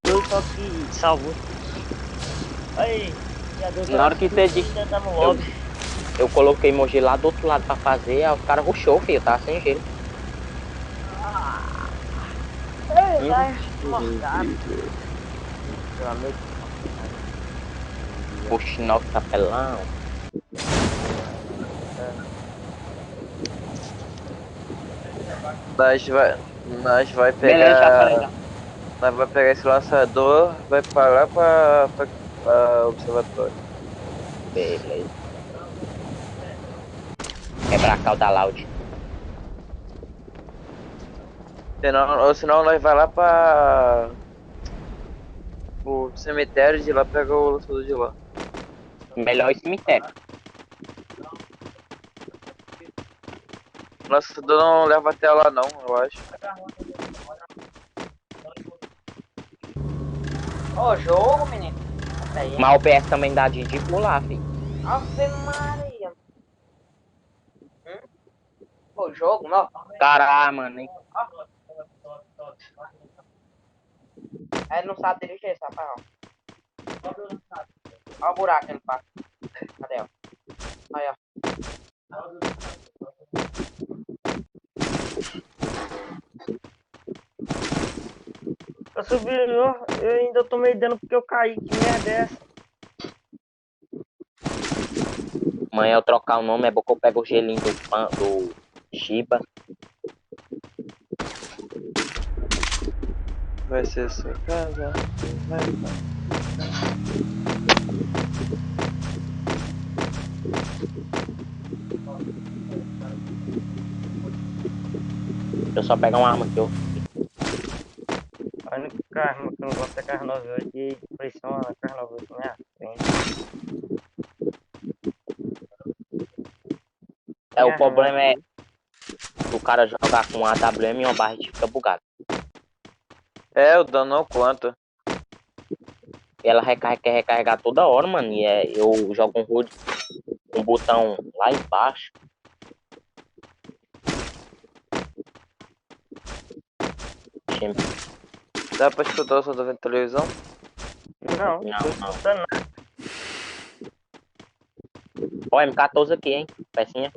Eu só que salvou. Aí, já deu Na hora que você disse, ainda tá no eu, lobby. eu coloquei emoji lá do outro lado pra fazer, aí os caras rushou, filho, tá sem gelo. Ei, vai, moscado. Pelo amor de Deus. Puxa, nosso capelão. Nós vai Beleza, já pegar. falei já. Nós vai pegar esse lançador, vai parar pra observatório. Beleza. Quebrar a cauda loud. Ou senão nós vai lá pra o cemitério de lá, pega o lançador de lá. Melhor esse cemitério. O lançador não leva até lá não, eu acho. Ô, jogo, menino. Aí. Mas o PS também dá de pular, filho. Ave Maria. Ô, jogo, não. Caralho, mano. Hein? Aí não sabe dirigir essa parada. Olha o buraco no passo. Cadê, ó? Aí, ó. Eu subi, eu ainda tomei dano porque eu caí. Que merda é essa? Amanhã eu trocar o nome, é bom que eu pego o gelinho do Shiba. Vai ser sua casa. Vai. Eu só pegar uma arma que eu. A única arma que eu não gosto é a carro 98 e pressiona a carro 98 na minha frente. É, o Minha arma problema é aqui. o cara jogar com uma AWM e uma barra de fica bugado. É, o dano não conta. E ela quer recarregar toda hora, mano. E eu jogo um botão lá embaixo. Dá pra escutar o som da televisão? Não, Não, tô não. escutando nada. Ó, M14 aqui, hein? Pecinha.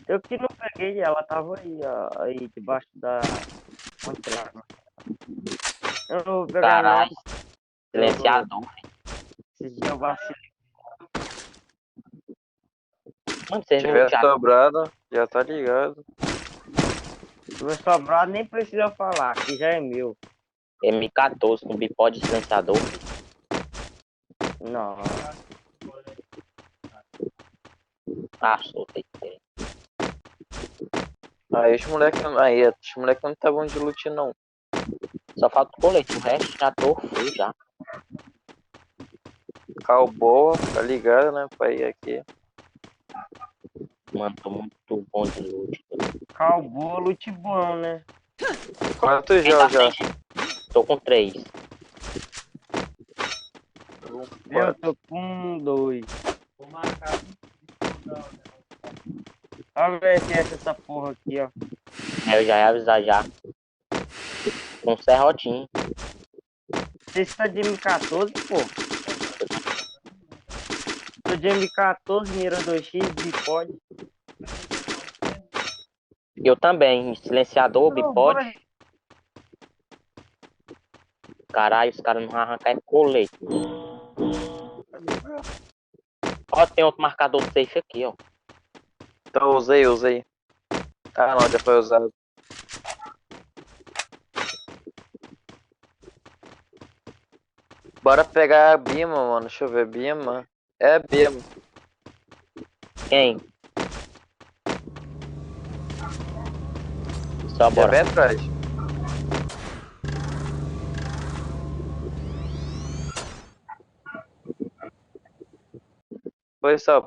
Eu que não peguei, ela tava aí, ó, aí debaixo da. Onde lá? Eu não vou pegar não. Caralho, silenciador. Esse dia eu vacilei. Mano, Se vocês não tiver já. sobrado, já tá ligado. O meu sobrado nem precisa falar, que já é meu. M14 com bipode de silenciador. Não. Ah, soltei. Aí, os moleque não tá bom de loot não. Só falta o colete. O resto já tô full já. Calboa, tá ligado, né? Pra ir aqui. Mano, tô muito bom de loot. Calbolo de bom, né? Quantos Quem já tá já? sem? Tô com 3. Eu Quatro. tô com dois. Olha ver se é essa porra aqui, ó. Eu já ia avisar já. Com um serrotinho. Esse tá de M14, pô. Tô de M14, mira 2x, bipod. Eu também. Silenciador, Não, bora bipode. aí. Caralho, os caras não vão arrancar é colete. Ó, tem outro marcador safe aqui, ó. Então usei. Ah não, já foi usado. Bora pegar a Bima, mano. Deixa eu ver, Bima. É Bima. Quem? Só Já bora. bem atrás. Posição.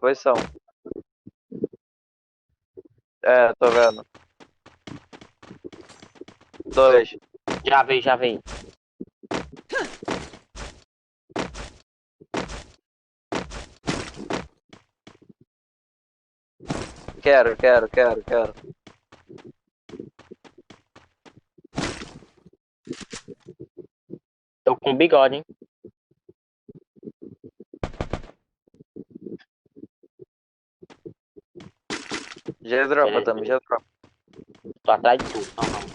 É, tô vendo. Dois. Já veio, já veio. Quero. Tô com bigode, hein? Já dropa também, já dropa. Tô atrás de tudo. Então vamos.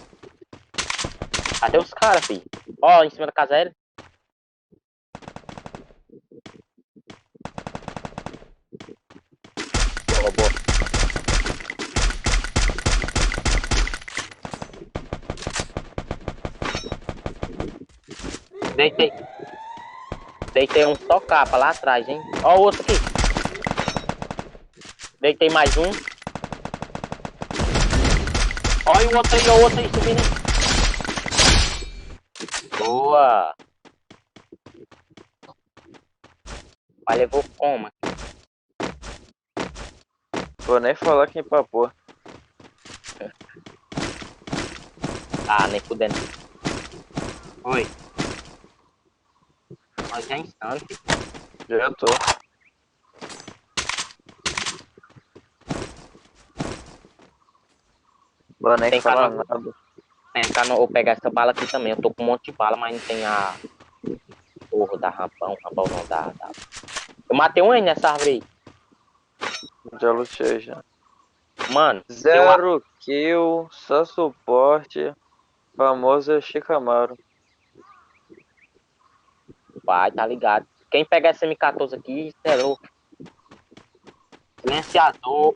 Cadê os caras, filho? Ó, em cima da casa aérea. Boa, boa. Deitei. Deitei um só capa lá atrás, hein? Ó o outro aqui. Deitei mais um. Olha o outro aí subindo. Boa. Mas levou como? Vou nem falar quem papou. Ah, nem fudendo. Oi. Nós é insano, filho. Já tô. Vou nem Tem falar cano... nada. Tem cano... Vou pegar essa bala aqui também. Eu tô com um monte de bala, mas não tem a... Porra da rampão. Rampão não dá. Eu matei um aí nessa árvore aí. Já lutei já. Mano, tem uma... Zero kill, só suporte. Famoso Shikamaru. Vai, tá ligado. Quem pegar essa M14 aqui, cê é louco. Silenciador.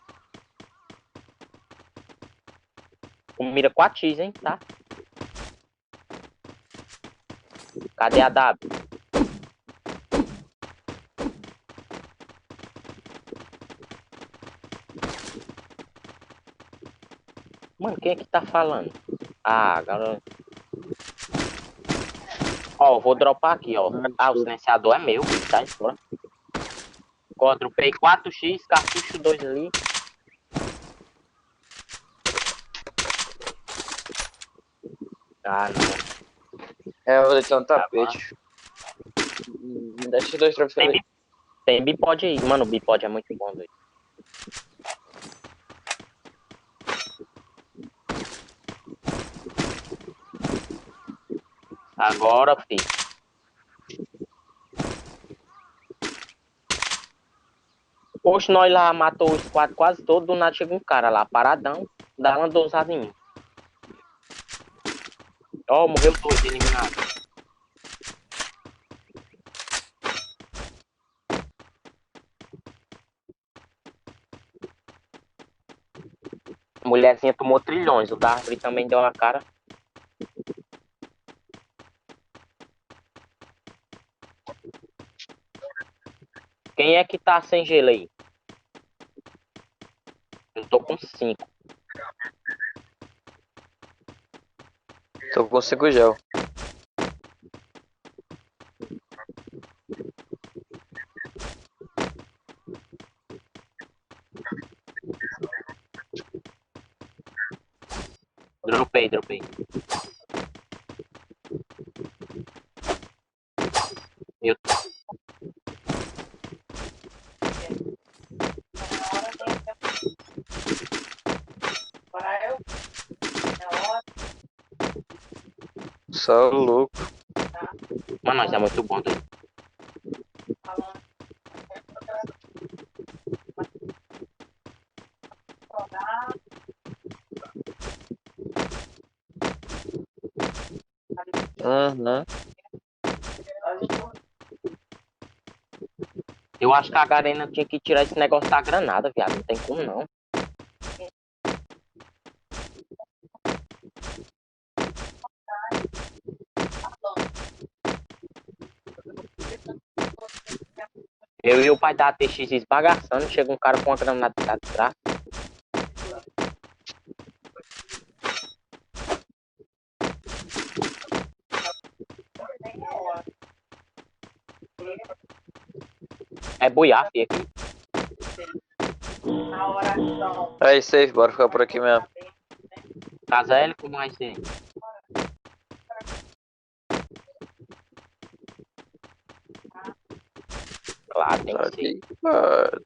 Com mira 4x, hein, tá? Cadê a W? Mano, quem é que tá falando? Ah, agora... Ó, eu vou dropar aqui, ó. Ah, o silenciador é meu, filho, tá fora. Ó, dropei 4x, cartucho 2 ali. Ah, não. É, eu vou deitar um Tá bom. tapete. Me dá esses dois troféus aí. Tem bipod aí. Mano, o bipod é muito bom, doido. Agora, filho. Poxa, nós lá matou o squad quase todo, do nada chega um cara lá, paradão, dá uma dosada em mim. Ó, morreu dois, eliminado. A mulherzinha tomou trilhões, o da árvore também deu uma cara. Quem é que tá sem gelo aí? Eu tô com 5. Tô com 5 gel. Dropei. Eu... Só louco. Mano, nós é muito bom, doido. Uhum. Eu acho que a Garena tinha que tirar esse negócio da granada, viado. Não tem como não. Eu e o pai da ATX esbagaçando, chega um cara com uma granada atrás. É boiar, filho, aqui. Aí, safe, bora ficar por aqui mesmo. Casa L, como vai ser? Claro, tem Tá que ser. ligado.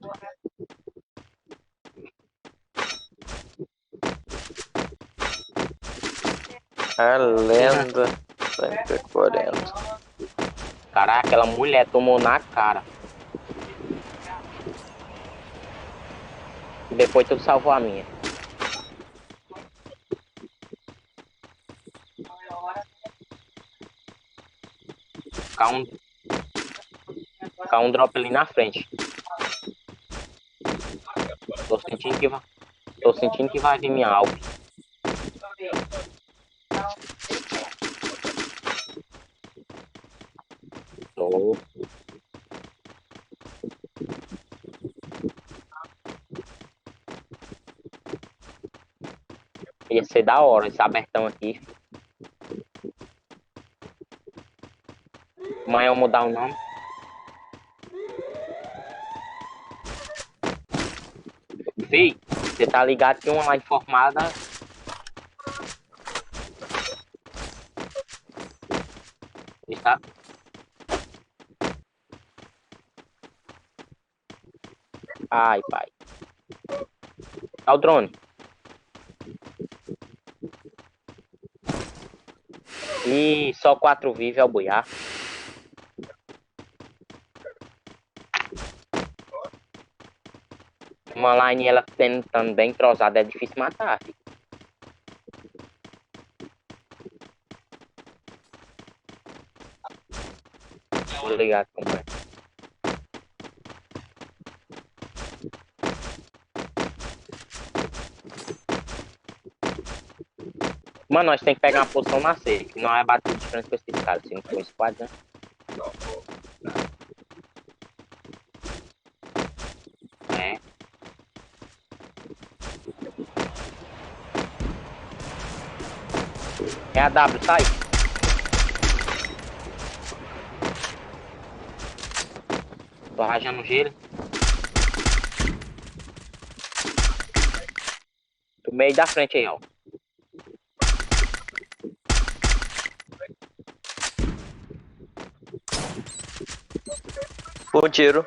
A lenda da MP40. Caraca, aquela mulher tomou na cara. E depois tu salvou a minha. Ficar um drop ali na frente. Tô sentindo que vai vir minha Alp. Tô. Ia ser da hora esse abertão aqui. Amanhã eu mudar o nome. Fih, você tá ligado que uma live formada. Está. Ai, pai. Tá o drone. Ih, só 4 vive é o boiar. Uma line ela tentando bem entrosada é difícil matar, filho. Tô ligado como é. Mano, nós tem que pegar uma posição na C, que não é batido de frente com esses caras, se não for squad, né? É. É a W, sai. Tô rajando gelo. Do meio da frente aí, ó. Um tiro.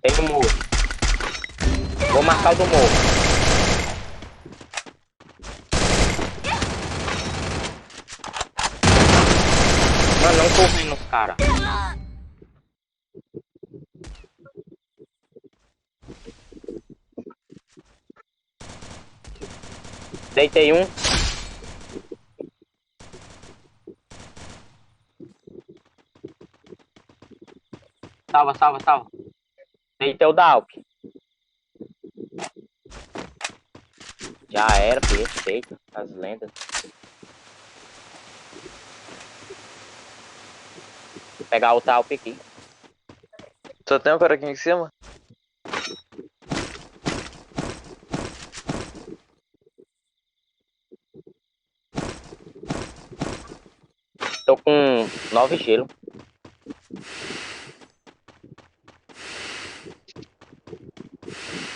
Tem no morro. Vou marcar o do morro. Mano, não tô vendo os caras. Deitei um. Salva, salva, salva. Deitei o da Alp. Já era, perfeito. As lendas. Vou pegar outra Alp aqui. Só tem um cara aqui em cima? Tô com 9 gelo.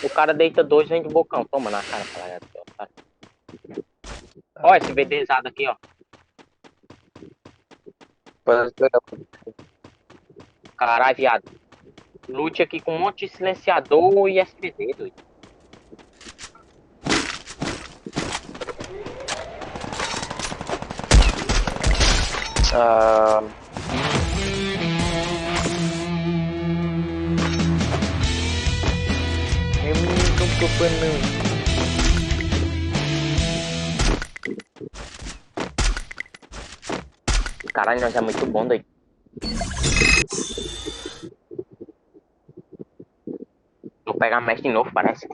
O cara deita 2, vem de bocão. Toma na cara, caralho. Ó, esse BDzado aqui, ó. Pode pegar. Caralho, viado. Lute aqui com um monte de silenciador e SPD, doido. Ah, eu me tô panando. Caralho, nós é muito bom, doido. Vou pegar mestre de novo, parece.